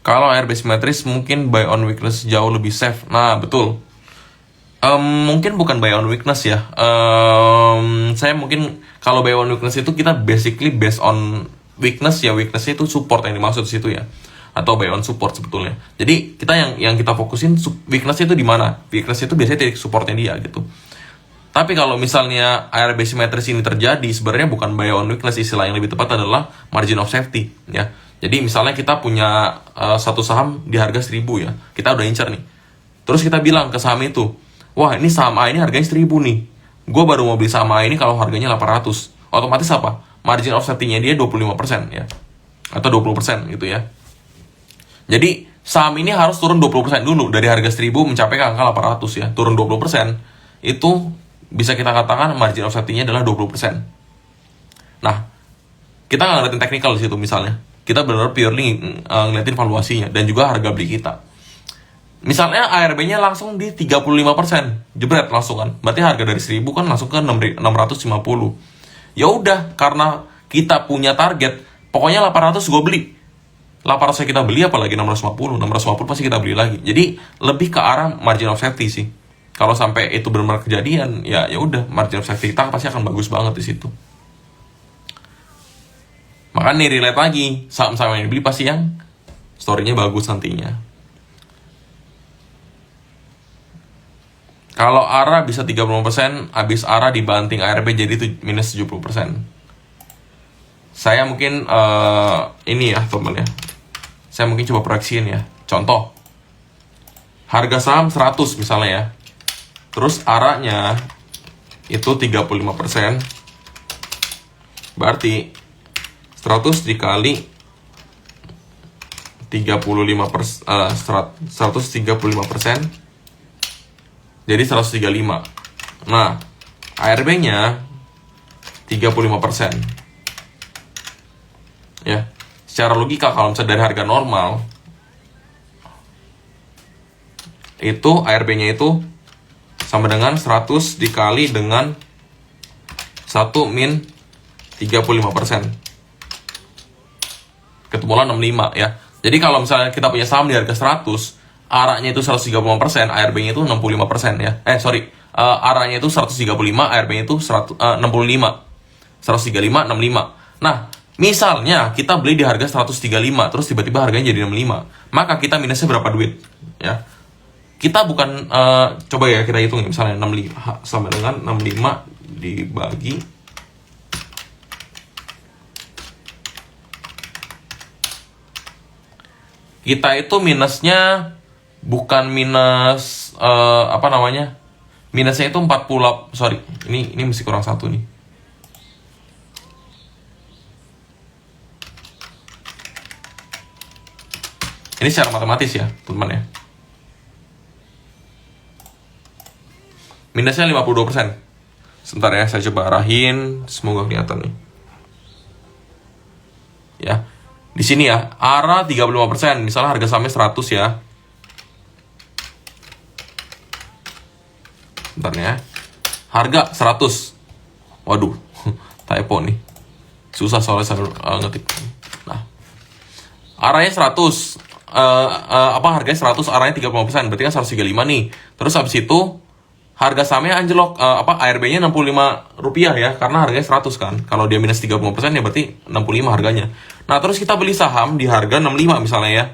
Kalau ARB simetris mungkin buy on weakness jauh lebih safe. Nah, betul. Mungkin bukan buy on weakness ya. Saya mungkin kalau buy on weakness itu kita basically based on weakness ya. Weakness itu support yang dimaksud situ ya. Atau buy on support sebetulnya. Jadi kita yang kita fokusin weakness itu di mana? Weakness itu biasanya titik supportnya dia gitu. Tapi kalau misalnya ARB simetris ini terjadi, sebenarnya bukan buy on weakness, istilah yang lebih tepat adalah margin of safety ya. Jadi misalnya kita punya satu saham di harga 1000 ya. Kita udah incer nih. Terus kita bilang ke saham itu, wah ini saham A ini harganya 1000 nih. Gue baru mau beli saham A ini kalau harganya 800. Otomatis apa? Margin of safety-nya dia 25% ya. Atau 20% gitu ya. Jadi saham ini harus turun 20% dulu dari harga 1000 mencapai ke angka 800 ya. Turun 20% itu bisa kita katakan margin of safety-nya adalah 20%. Nah, kita nggak ngeliatin technical di situ misalnya. Kita benar-benar purely ngeliatin valuasinya dan juga harga beli kita. Misalnya ARB-nya langsung di 35%, jebret langsung kan. Berarti harga dari 1000 kan langsung ke 650. Ya udah, karena kita punya target, pokoknya 800 gue beli. 800 kita beli, apalagi 650 pasti kita beli lagi. Jadi lebih ke arah margin of safety sih. Kalau sampai itu benar-benar kejadian, ya udah, margin of safety kita pasti akan bagus banget di situ. Makanya nih relate lagi, saham-saham yang dibeli pasti yang story-nya bagus nantinya. Kalau ARA bisa 30%, habis ARA dibanting ARB jadi itu minus 70%. Saya mungkin ini ya teman ya. Saya mungkin coba proyeksiin ya. Contoh, harga saham 100 misalnya ya. Terus ARA-nya itu 35%. Berarti 100 dikali 135%, jadi 135. Nah, ARB-nya 35%. Ya, secara logika kalau misalnya dari harga normal itu ARB-nya itu sama dengan 100 dikali dengan 1 min 35%. Ketemulah 65 ya. Jadi kalau misalnya kita punya saham di harga 100, ARA-nya itu 135%, ARB-nya itu 65% ya. ARA-nya itu 135, ARB-nya itu 65. 135, 65. Nah, misalnya kita beli di harga 135, terus tiba-tiba harganya jadi 65. Maka kita minusnya berapa duit? Ya. Kita bukan, coba ya kita hitung ya, misalnya 65 sama dengan 65 dibagi kita itu minusnya bukan minus minusnya itu 40. Sorry, ini mesti kurang 1 nih. Ini secara matematis ya teman-teman ya. Minusnya 52%. Sebentar ya, saya coba arahin, semoga kelihatan nih. Ya. Di sini ya, ARA 35%, misalnya harga sahamnya 100 ya. Bentar ya. Harga 100. Waduh, typo nih. Susah soalnya saya ngetik. Nah. ARA-nya 100. Harganya 100, ARA-nya 35%, berarti kan 135 nih. Terus habis itu harga sahamnya anjlok, ARB-nya 65 rupiah ya, karena harganya 100 kan. Kalau dia minus 30% ya berarti 65 harganya. Nah, terus kita beli saham di harga 65 misalnya ya.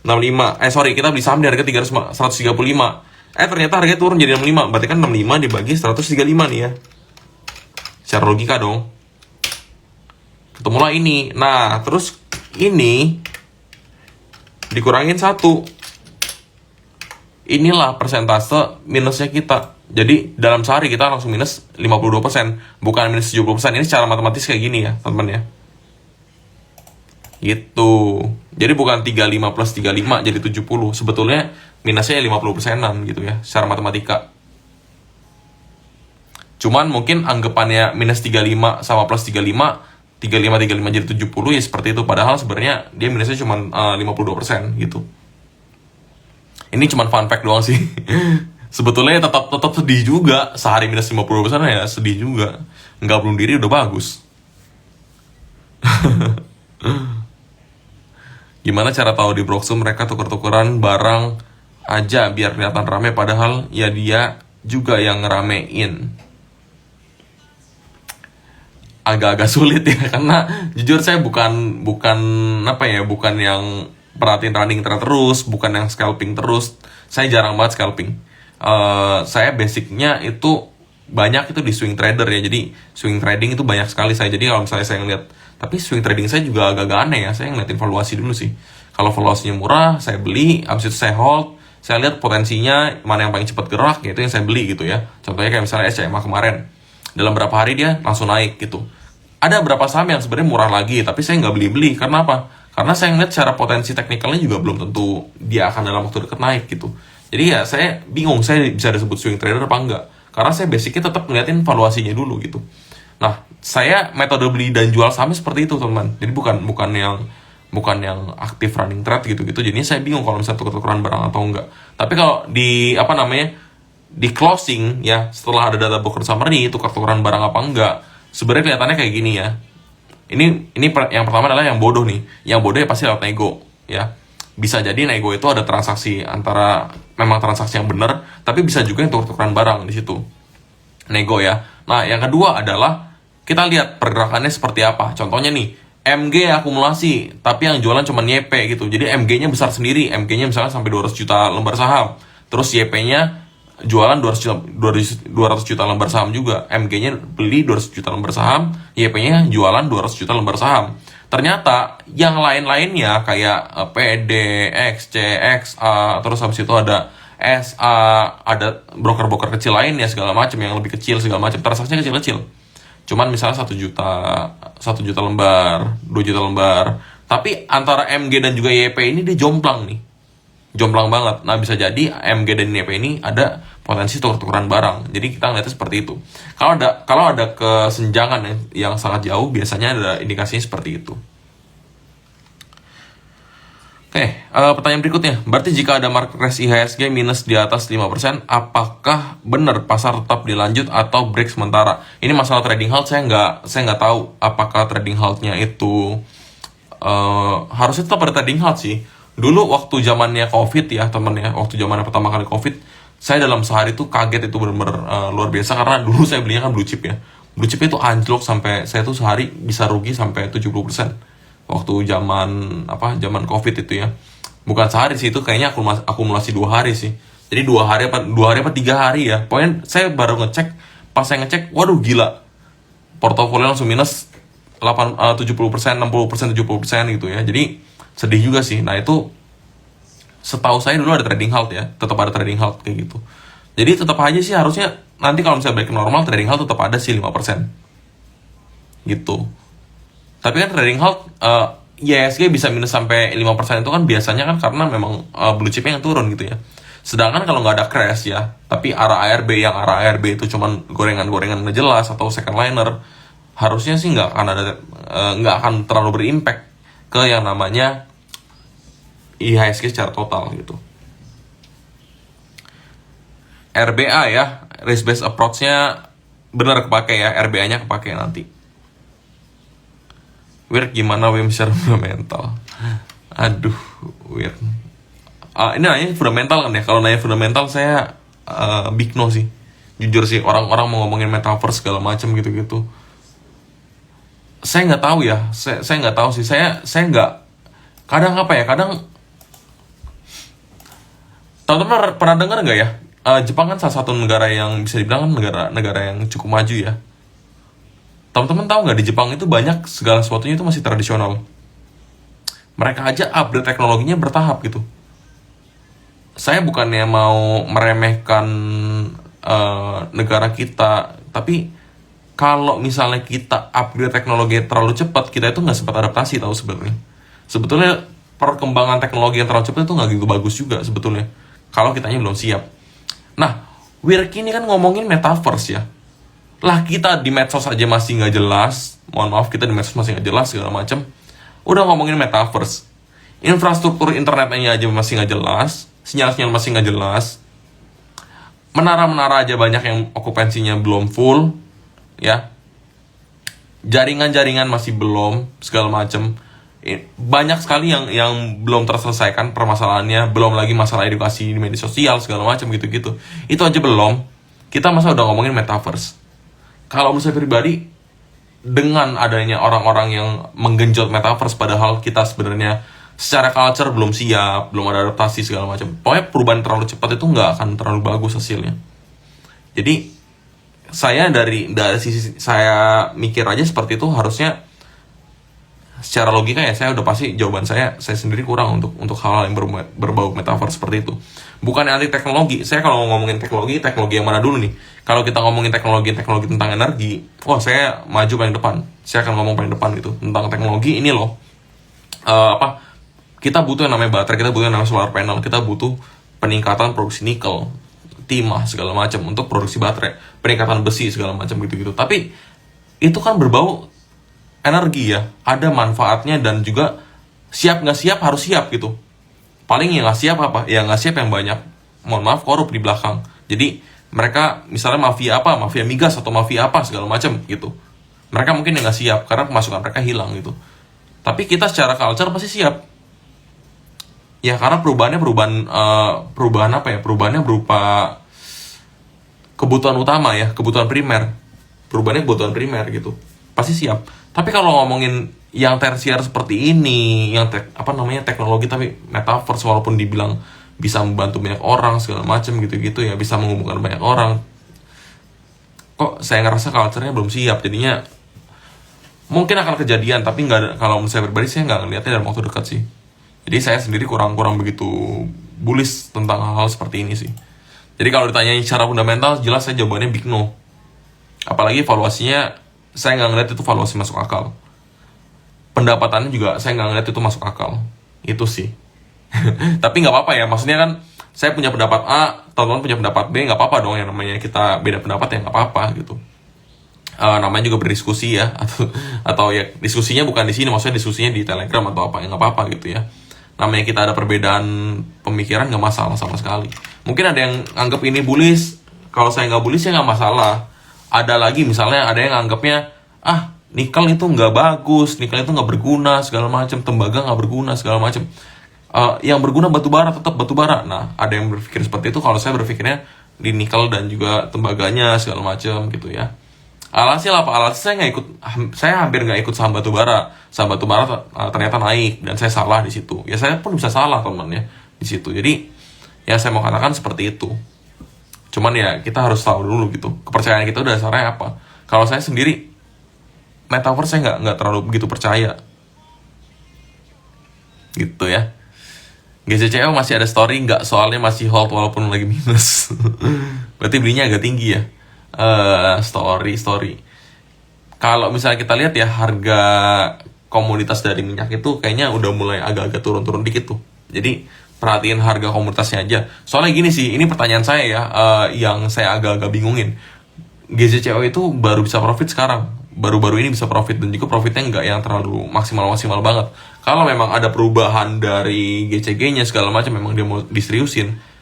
65. Kita beli saham di harga 135. Ternyata harganya turun jadi 65. Berarti kan 65 dibagi 135 nih ya. Secara logika dong. Ketemulah ini. Nah, terus ini dikurangin 1. Inilah persentase minusnya kita. Jadi dalam sehari kita langsung minus 52%, bukan minus 70%. Ini secara matematis kayak gini ya teman-teman ya. Gitu. Jadi bukan 35 plus 35 jadi 70. Sebetulnya minusnya 50%-an gitu ya secara matematika. Cuman mungkin anggapannya minus 35 sama plus 35 jadi 70 ya seperti itu. Padahal sebenarnya dia minusnya cuma 52% gitu. Ini cuma fun fact doang sih. Sebetulnya tetap sedih juga. Sehari minus 50% ya sedih juga. Nggak bunuh diri udah bagus. Gimana cara tahu di Broxu mereka tuker-tukeran barang aja biar kelihatan rame, padahal ya dia juga yang ngeramein. Agak-agak sulit ya, karena jujur saya bukan bukan apa ya, bukan yang perhatiin running trade terus, bukan yang scalping terus. Saya jarang banget scalping. Saya basicnya itu banyak itu di swing trader ya, jadi swing trading itu banyak sekali saya. Jadi kalau misalnya saya ngeliat, tapi swing trading saya juga agak-agak aneh ya, saya ngeliatin valuasi dulu sih. Kalau valuasinya murah saya beli, abis itu saya hold, saya lihat potensinya mana yang paling cepat gerak, ya itu yang saya beli gitu ya. Contohnya kayak misalnya SCMA kemarin, dalam berapa hari dia langsung naik gitu. Ada beberapa saham yang sebenarnya murah lagi, tapi saya nggak beli-beli. Karena apa? Karena saya ngeliat secara potensi teknikalnya juga belum tentu dia akan dalam waktu dekat naik gitu. Jadi ya saya bingung, saya bisa disebut swing trader apa enggak. Karena saya basicnya tetap ngeliatin valuasinya dulu gitu. Nah, saya metode beli dan jual sahamnya seperti itu, teman. Jadi bukan yang aktif running trade gitu-gitu. Jadi saya bingung kalau misalnya tuker-tukeran barang atau enggak. Tapi kalau di apa namanya? Di closing ya, setelah ada data broker summary, tuker-tukeran barang apa enggak, sebenarnya kelihatannya kayak gini ya. Yang pertama adalah yang bodoh nih. Yang bodoh ya pasti lewat nego ya. Bisa jadi nego itu ada transaksi antara memang transaksi yang benar, tapi bisa juga yang tuker-tukeran barang di situ. Nego ya. Nah, yang kedua adalah kita lihat pergerakannya seperti apa. Contohnya nih, MG akumulasi, tapi yang jualan cuma YP gitu. Jadi MG-nya besar sendiri. MG-nya misalnya sampai 200 juta lembar saham. Terus YP-nya jualan 200 juta lembar saham juga. MG-nya beli 200 juta lembar saham, YP-nya jualan 200 juta lembar saham. Ternyata yang lain-lainnya kayak PD, XC, XA, terus habis itu ada SA, ada broker-broker kecil lainnya segala macam yang lebih kecil segala macam, transaksinya kecil-kecil. Cuman misalnya 1 juta lembar, 2 juta lembar. Tapi antara MG dan juga YP ini dia jomplang nih. Jomplang banget. Nah, bisa jadi MG dan YP ini ada potensi tuker-tukeran barang. Jadi kita ngeliatnya seperti itu. Kalau ada kesenjangan yang sangat jauh, biasanya ada indikasinya seperti itu. Oke, pertanyaan berikutnya. Berarti jika ada market crash IHSG minus di atas 5%, apakah benar pasar tetap dilanjut atau break sementara? Ini masalah trading halt, saya nggak tahu apakah trading halt-nya itu harusnya tetap ada trading halt sih. Dulu waktu zamannya COVID ya temen ya, waktu zamannya pertama kali COVID, saya dalam sehari tuh kaget, itu benar-benar luar biasa, karena dulu saya belinya kan blue chip ya. Blue chip itu anjlok sampai saya tuh sehari bisa rugi sampai 70% waktu zaman COVID itu ya. Bukan sehari sih, itu kayaknya akumulasi 2 hari sih. Jadi 2 hari apa 3 hari ya. Pokoknya saya baru ngecek, pas saya ngecek, waduh gila. Portofolio langsung minus 70%, 60%, 70% gitu ya. Jadi sedih juga sih. Nah, itu setahu saya dulu ada trading halt ya, tetap ada trading halt kayak gitu. Jadi tetap aja sih harusnya nanti kalau misalnya balik ke normal, trading halt tetap ada sih 5% gitu. Tapi kan trading halt IHSG bisa minus sampai 5% itu kan biasanya kan karena memang blue chipnya yang turun gitu ya. Sedangkan kalau nggak ada crash ya, tapi arah ARB itu cuman gorengan-gorengan nggak jelas atau second liner, harusnya sih nggak akan terlalu berimpact ke yang namanya IHSG secara total gitu. RBA ya, risk based approach-nya benar kepake ya, RBA-nya kepake nanti. Weird gimana WIM secara fundamental? Aduh, weird. Ini nanya fundamental kan ya? Kalau nanya fundamental saya big no sih. Jujur sih, orang-orang mau ngomongin metaverse segala macam gitu-gitu. Saya nggak tahu ya, saya nggak tahu sih. Saya nggak. Kadang teman-teman pernah dengar nggak ya? Jepang kan salah satu negara yang bisa dibilang kan negara yang cukup maju ya. Teman-teman tahu nggak, di Jepang itu banyak segala sesuatunya itu masih tradisional. Mereka aja upgrade teknologinya bertahap gitu. Saya bukannya mau meremehkan negara kita, tapi kalau misalnya kita upgrade teknologi terlalu cepat, kita itu nggak sempat adaptasi tahu sebenarnya. Sebetulnya perkembangan teknologi yang terlalu cepat itu nggak gitu bagus juga sebetulnya, kalau kitanya belum siap. Nah, Wirki ini kan ngomongin metaverse ya. Lah kita di medsos aja masih nggak jelas. Mohon maaf, kita di medsos masih nggak jelas segala macam. Udah ngomongin metaverse. Infrastruktur internetnya aja masih nggak jelas. Sinyal-sinyal masih nggak jelas. Menara-menara aja banyak yang okupansinya belum full. Ya. Jaringan-jaringan masih belum segala macam. banyak sekali yang belum terselesaikan permasalahannya, belum lagi masalah edukasi di media sosial segala macam gitu-gitu. Itu aja belum. Kita masa udah ngomongin metaverse. Kalau menurut saya pribadi, dengan adanya orang-orang yang menggenjot metaverse padahal kita sebenarnya secara culture belum siap, belum ada adaptasi segala macam. Pokoknya perubahan terlalu cepat itu nggak akan terlalu bagus hasilnya. Jadi saya dari sisi saya mikir aja seperti itu, harusnya secara logika ya saya udah pasti jawaban saya sendiri kurang untuk hal yang berbau metaverse seperti itu. Bukan anti teknologi. Saya kalau ngomongin teknologi yang mana dulu nih? Kalau kita ngomongin teknologi tentang energi, wah saya maju paling depan. Saya akan ngomong paling depan gitu tentang teknologi ini loh. Kita butuh yang namanya baterai, kita butuh yang namanya solar panel, kita butuh peningkatan produksi nikel, timah segala macam untuk produksi baterai, peningkatan besi segala macam gitu-gitu. Tapi itu kan berbau energi ya, ada manfaatnya dan juga siap nggak siap harus siap gitu. Paling yang nggak siap apa? Ya nggak siap yang banyak, mohon maaf, korup di belakang. Jadi mereka misalnya mafia migas atau mafia apa segala macam gitu. Mereka mungkin yang nggak siap karena pemasukan mereka hilang gitu. Tapi kita secara culture pasti siap. Ya karena perubahan apa ya? Perubahannya berupa kebutuhan utama ya, kebutuhan primer. Perubahannya kebutuhan primer gitu. Pasti siap. Tapi kalau ngomongin yang tersier seperti ini, yang teknologi tapi metaverse, walaupun dibilang bisa membantu banyak orang segala macam gitu-gitu ya, bisa menghubungkan banyak orang, kok saya ngerasa culture-nya belum siap. Jadinya mungkin akan kejadian, tapi nggak, kalau menurut saya pribadi saya nggak ngeliatnya dalam waktu dekat sih. Jadi saya sendiri kurang begitu bullish tentang hal-hal seperti ini sih. Jadi kalau ditanyain secara fundamental, jelas saya jawabannya big no. Apalagi valuasinya, saya nggak ngeliat itu valuasi masuk akal. Pendapatannya juga saya nggak ngeliat itu masuk akal. Itu sih. Tapi nggak apa-apa ya. Maksudnya kan saya punya pendapat A, teman-teman punya pendapat B, nggak apa-apa dong. Yang namanya kita beda pendapat ya nggak apa-apa gitu. Namanya juga berdiskusi ya. Atau ya diskusinya bukan di sini, maksudnya diskusinya di Telegram atau apa, ya nggak apa-apa gitu ya. Namanya kita ada perbedaan pemikiran, nggak masalah sama sekali. Mungkin ada yang anggap ini bullish. Kalau saya nggak bullish ya nggak masalah. Ada lagi misalnya ada yang anggapnya nikel itu nggak bagus, nikel itu nggak berguna segala macam, tembaga nggak berguna segala macam. Yang berguna batu bara, tetap batu bara. Nah ada yang berpikir seperti itu. Kalau saya berpikirnya di nikel dan juga tembaganya segala macam gitu ya. Alhasil apa? Alhasil saya hampir nggak ikut saham batu bara. Saham batu bara ternyata naik dan saya salah di situ. Ya saya pun bisa salah teman-teman ya di situ. Jadi ya saya mau katakan seperti itu. Cuman ya kita harus tahu dulu gitu, kepercayaan kita udah dasarnya apa. Kalau saya sendiri metaverse saya nggak terlalu begitu percaya gitu ya. GCCO masih ada story nggak? Soalnya masih hold walaupun lagi minus. Berarti belinya agak tinggi ya. Story. Kalau misalnya kita lihat ya, harga komoditas dari minyak itu kayaknya udah mulai agak-agak turun-turun dikit tuh. Jadi perhatiin harga komoditasnya aja. Soalnya gini sih, ini pertanyaan saya ya, yang saya agak-agak bingungin. GCCO itu baru bisa profit sekarang, baru-baru ini bisa profit, dan juga profitnya nggak yang terlalu maksimal banget. Kalau memang ada perubahan dari GCG-nya segala macam, memang dia mau diseriusin.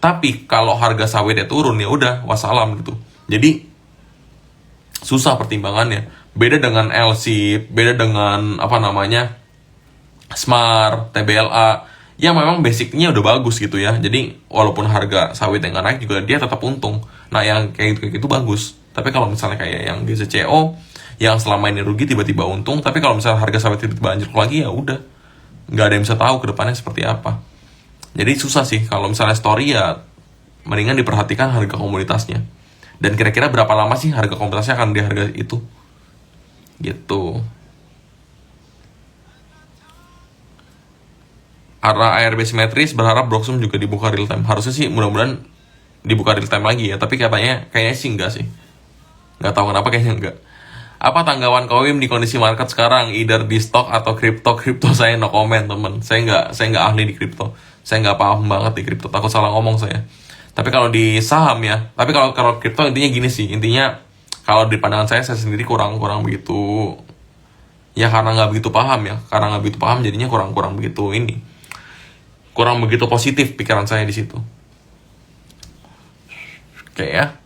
Tapi kalau harga sawitnya turun ya udah wassalam gitu. Jadi susah pertimbangannya. Beda dengan LSIP, beda dengan Smart, TBLA, yang memang basicnya udah bagus gitu ya. Jadi walaupun harga sawit yang naik juga dia tetap untung. Nah yang kayak gitu bagus. Tapi kalau misalnya kayak yang GCCO yang selama ini rugi tiba-tiba untung, tapi kalau misalnya harga sawit tiba-tiba anjlok lagi ya udah, nggak ada yang bisa tahu ke depannya seperti apa. Jadi susah sih. Kalau misalnya story ya mendingan diperhatikan harga komoditasnya. Dan kira-kira berapa lama sih harga komoditasnya akan di harga itu. Gitu. Karena ARB simetris, berharap Broxum juga dibuka real time. Harusnya sih mudah-mudahan dibuka real time lagi ya. Tapi kayaknya sih enggak sih. Nggak tahu kenapa, kayaknya enggak. Apa tanggapan Kowim di kondisi market sekarang? Either di stok atau kripto? Kripto saya no comment temen. Saya nggak ahli di kripto. Saya nggak paham banget di kripto. Takut salah ngomong saya. Tapi kalau di saham ya. Tapi kalau kripto intinya gini sih. Intinya kalau di pandangan saya sendiri kurang begitu. Ya karena nggak begitu paham ya. Karena nggak begitu paham jadinya kurang begitu ini. Kurang begitu positif pikiran saya di situ. Oke ya.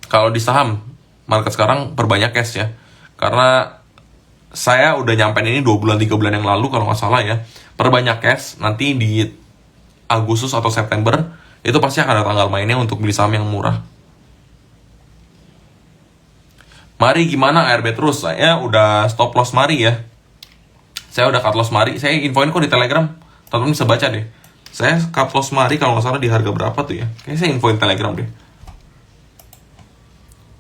Kalau di saham market sekarang perbanyak cash ya. Karena saya udah nyampein ini 2 bulan 3 bulan yang lalu kalau nggak salah ya. Perbanyak cash, nanti di Agustus atau September itu pasti akan ada tanggal mainnya untuk beli saham yang murah. Mari gimana ARB terus? Saya udah stop loss Mari ya. Saya udah cut loss Mari. Saya infoin kok di Telegram. Teman-teman bisa baca deh. Saya cut loss Mari kalau nggak salah di harga berapa tuh ya? Kayaknya saya infoin Telegram deh.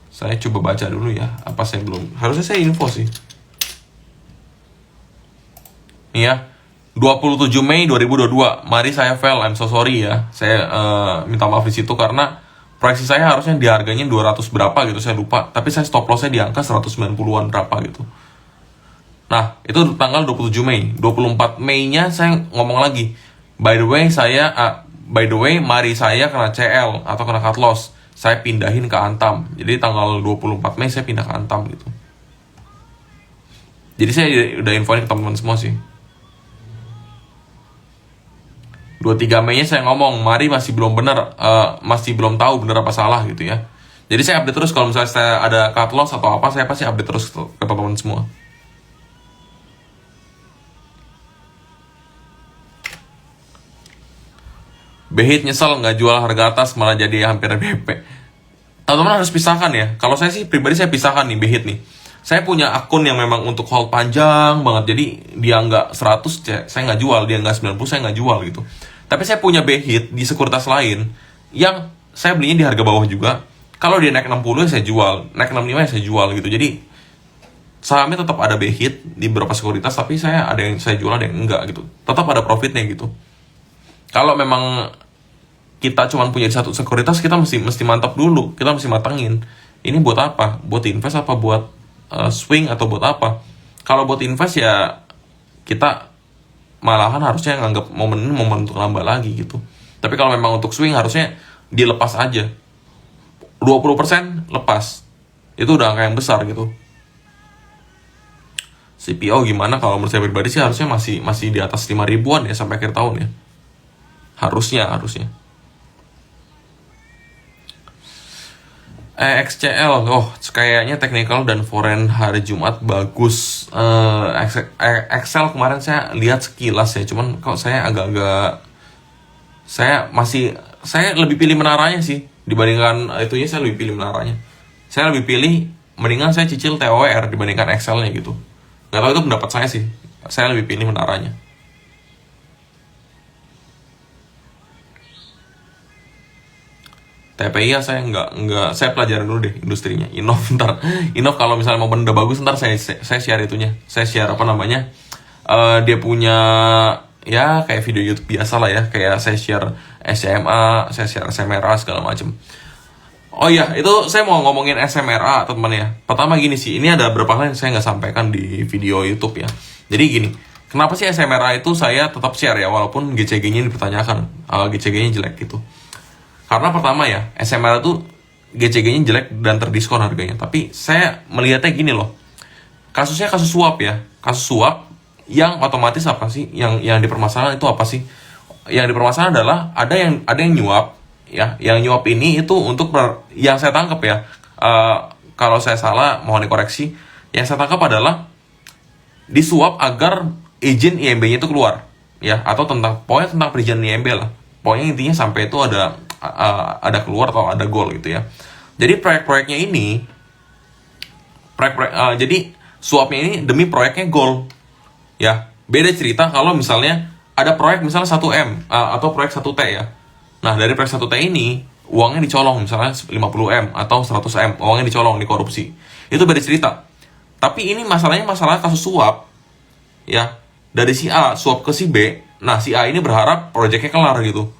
Saya coba baca dulu ya. Apa saya belum? Harusnya saya info sih. Nih ya. 27 Mei 2022. Mari saya fail. I'm so sorry ya. Saya minta maaf di situ karena proyeksi saya harusnya di harganya 200 berapa gitu, saya lupa. Tapi saya stop lossnya di angka 190-an berapa gitu. Nah, itu tanggal 27 Mei. 24 Mei-nya saya ngomong lagi. By the way, Mari saya kena CL atau kena cut loss. Saya pindahin ke Antam. Jadi tanggal 24 Mei saya pindah ke Antam gitu. Jadi saya udah infoin ke teman-teman semua sih. 23 Mei-nya saya ngomong, Mari masih belum benar, masih belum tahu benar apa salah gitu ya. Jadi saya update terus kalau misalnya saya ada cut loss atau apa, saya pasti update terus ke teman-teman semua. Behit nyesel nggak jual harga atas malah jadi hampir BP. Teman-teman harus pisahkan ya. Kalau saya sih pribadi saya pisahkan nih Behit nih. Saya punya akun yang memang untuk hold panjang banget. Jadi dia nggak 100, saya nggak jual. Dia nggak 90, saya nggak jual gitu. Tapi saya punya Behit di sekuritas lain yang saya belinya di harga bawah juga. Kalau dia naik 60 ya saya jual, naik 65 ya saya jual gitu. Jadi sahamnya tetap ada Behit di beberapa sekuritas, tapi saya ada yang saya jual, ada yang enggak gitu. Tetap ada profitnya gitu. Kalau memang kita cuma punya satu sekuritas, kita mesti mantap dulu, kita mesti matangin. Ini buat apa? Buat invest apa buat swing atau buat apa? Kalau buat invest ya kita malahan harusnya nganggap momen ini momen untuk nambah lagi gitu. Tapi kalau memang untuk swing harusnya dilepas aja. 20% lepas. Itu udah angka yang besar gitu. CPO gimana? Kalau menurut saya pribadi sih harusnya masih di atas 5 ribuan ya sampai akhir tahun ya. Harusnya. XCL, kayaknya technical dan foreign hari Jumat bagus. Excel kemarin saya lihat sekilas ya, cuman kok saya agak-agak, saya lebih pilih menaranya sih dibandingkan itunya. Saya lebih pilih menaranya. Saya lebih pilih mendingan saya cicil TOR dibandingkan Excel-nya gitu. Nggak tahu itu pendapat saya sih. Saya lebih pilih menaranya. TPI ya saya nggak saya pelajarin dulu deh industrinya. Innov kalau misalnya mau benda bagus ntar saya share itunya. Saya share apa namanya, dia punya ya kayak video YouTube biasa lah ya, kayak saya share SMA, saya share SMRA segala macem. Oh iya, itu saya mau ngomongin SMRA teman ya. Pertama gini sih, ini ada beberapa hal yang saya nggak sampaikan di video YouTube ya. Jadi gini, kenapa sih SMRA itu saya tetap share ya walaupun GCG-nya dipertanyakan, GCG-nya jelek gitu. Karena pertama ya, SMRA itu GCG-nya jelek dan terdiskon harganya. Tapi saya melihatnya gini loh. Kasusnya kasus suap ya. Kasus suap yang otomatis apa sih? Yang dipermasalahan itu apa sih? Yang dipermasalahan adalah ada yang nyuap ya. Yang nyuap ini itu untuk yang saya tangkap ya. Kalau saya salah mohon dikoreksi. Yang saya tangkap adalah disuap agar izin IMB-nya itu keluar ya, atau pokoknya tentang perizinan IMB lah. Pokoknya intinya sampai itu ada keluar atau ada goal gitu ya. Jadi proyek-proyeknya ini jadi suapnya ini demi proyeknya goal ya. Beda cerita kalau misalnya ada proyek misalnya 1M atau proyek 1T ya. Nah dari proyek 1T ini uangnya dicolong misalnya 50M atau 100M, uangnya dicolong, dikorupsi. Itu beda cerita. Tapi ini masalahnya masalah kasus suap ya, dari si A suap ke si B. Nah si A ini berharap proyeknya kelar gitu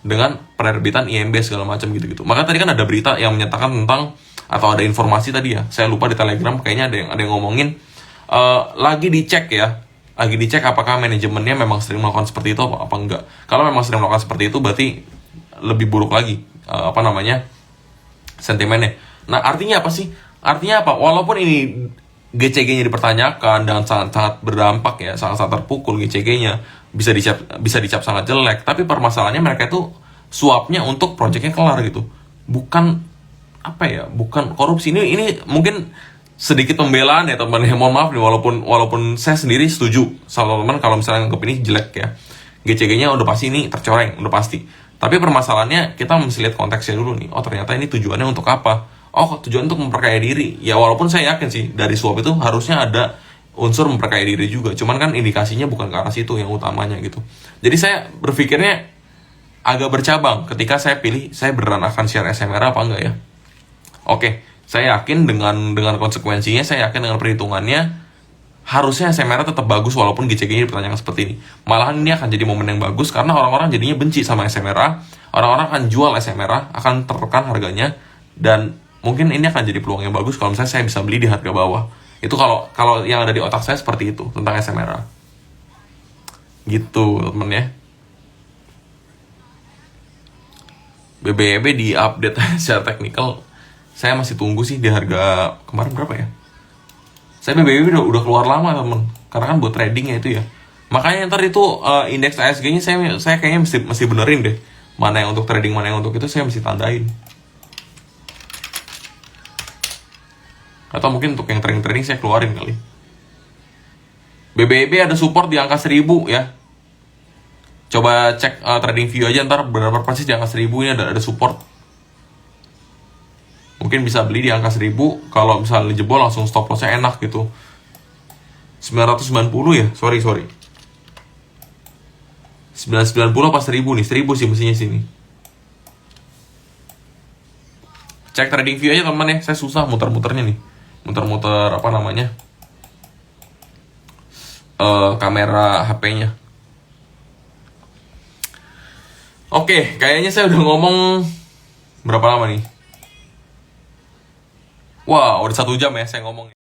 dengan penerbitan IMB segala macam gitu-gitu. Maka tadi kan ada berita yang menyatakan tentang, atau ada informasi tadi ya, saya lupa di Telegram kayaknya ada yang ngomongin lagi dicek apakah manajemennya memang sering melakukan seperti itu apa enggak. Kalau memang sering melakukan seperti itu berarti lebih buruk lagi sentimennya. Nah artinya apa sih? Artinya apa? Walaupun ini GCG-nya dipertanyakan dan sangat berdampak ya, sangat terpukul GCG-nya, bisa dicap sangat jelek, tapi permasalahannya mereka itu suapnya untuk proyeknya kelar gitu, bukan korupsi. Ini mungkin sedikit pembelaan ya teman ya, mohon maaf nih, walaupun saya sendiri setuju sama teman kalau misalnya nganggep ini jelek ya, GCG-nya udah pasti ini tercoreng, udah pasti. Tapi permasalahannya kita mesti lihat konteksnya dulu nih. Oh ternyata ini tujuannya untuk apa? Oh tujuan untuk memperkaya diri. Ya walaupun saya yakin sih dari suap itu harusnya ada unsur memperkaya diri juga. Cuman kan indikasinya bukan ke arah situ yang utamanya gitu. Jadi saya berpikirnya agak bercabang ketika saya pilih saya beneran akan share SMR apa enggak ya. Oke, saya yakin dengan konsekuensinya, saya yakin dengan perhitungannya, harusnya SMR tetap bagus walaupun GCG-nya dipertanyakan seperti ini. Malahan ini akan jadi momen yang bagus karena orang-orang jadinya benci sama SMR, orang-orang akan jual SMR, akan tertekan harganya, dan mungkin ini akan jadi peluang yang bagus kalau misalnya saya bisa beli di harga bawah. Itu kalau yang ada di otak saya seperti itu tentang SMR. Gitu, temen ya. BBB di update secara teknikal, saya masih tunggu sih di harga kemarin berapa ya. Saya BBB udah keluar lama temen, karena kan buat trading ya itu ya. Makanya ntar itu indeks ASG-nya saya kayaknya mesti benerin deh, mana yang untuk trading, mana yang untuk itu saya mesti tandain. Atau mungkin untuk yang trading saya keluarin kali. BBB ada support di angka 1000 ya. Coba cek trading view aja ntar berapa persis di angka 1000 ini ada support. Mungkin bisa beli di angka 1000, kalau misalnya jebol langsung stop lossnya enak gitu. 990 ya, sorry 990 apa 1000 nih, 1000 sih mestinya sini. Cek trading view aja teman ya, saya susah muter-muternya nih. Muter-muter apa namanya, kamera HP-nya. Oke, kayaknya saya udah ngomong berapa lama nih? Wah, udah 1 jam ya saya ngomong.